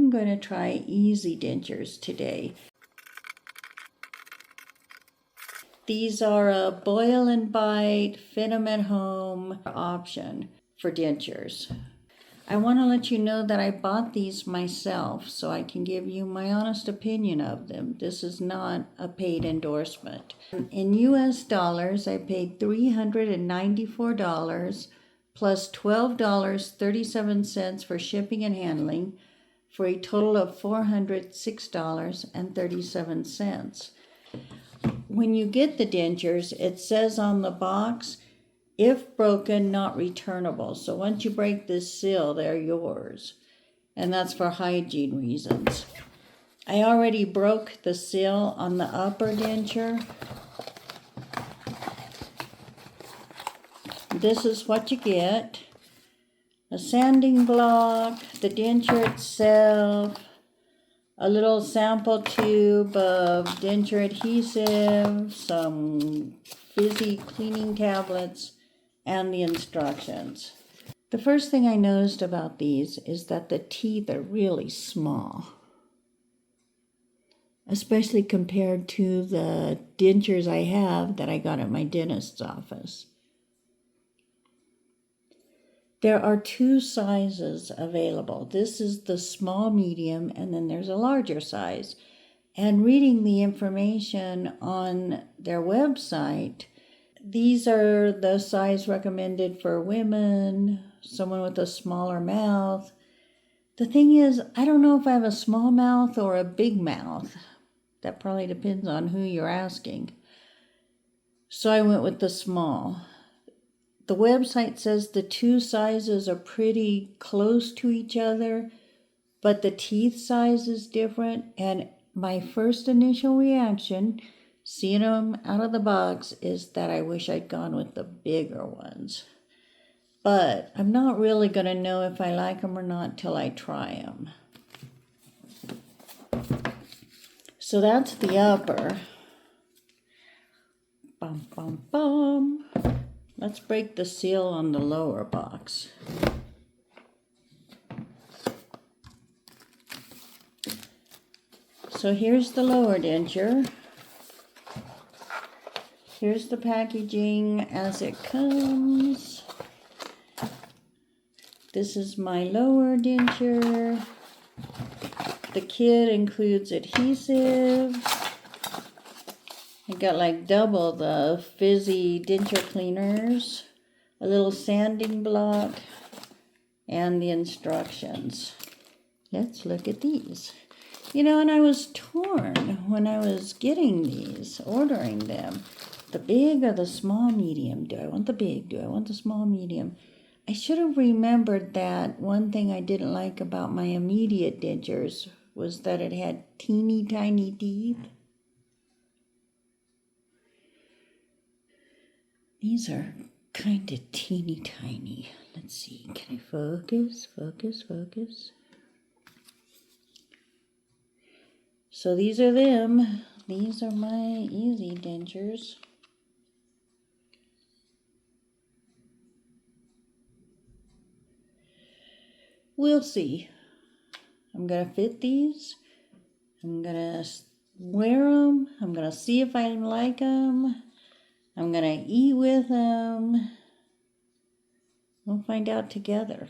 I'm going to try easy dentures today. These are a boil and bite, fit 'em at home option for dentures. I want to let you know that I bought these myself so I can give you my honest opinion of them. This is not a paid endorsement. In US dollars, I paid $394 plus $12.37 for shipping and handling for a total of $406.37. When you get the dentures, it says on the box, if broken, not returnable. So once you break this seal, they're yours. And that's for hygiene reasons. I already broke the seal on the upper denture. This is what you get. A sanding block, the denture itself, a little sample tube of denture adhesive, some fizzy cleaning tablets, and the instructions. The first thing I noticed about these is that the teeth are really small, especially compared to the dentures I have that I got at my dentist's office. There are two sizes available. This is the small medium, and then there's a larger size. And reading the information on their website, these are the size recommended for women, someone with a smaller mouth. The thing is, I don't know if I have a small mouth or a big mouth. That probably depends on who you're asking. So I went with the small. The website says the two sizes are pretty close to each other, but the teeth size is different. And my first initial reaction, seeing them out of the box, is that I wish I'd gone with the bigger ones. But I'm not really going to know if I like them or not till I try them. So that's the upper. Bum, bum, bum. Let's break the seal on the lower box. So here's the lower denture. Here's the packaging as it comes. This is my lower denture. The kit includes adhesive. I got like double the fizzy denture cleaners, a little sanding block, and the instructions. Let's look at these. You know, and I was torn when I was getting these, ordering them. The big or the small medium? Do I want the big? Do I want the small medium? I should have remembered that one thing I didn't like about my immediate dentures was that it had teeny tiny teeth. These are kind of teeny tiny. Let's see, can I focus? Focus. So these are them. These are my easy dentures. We'll see. I'm going to fit these. I'm going to wear them. I'm going to see if I like them. I'm going to eat with them. We'll find out together.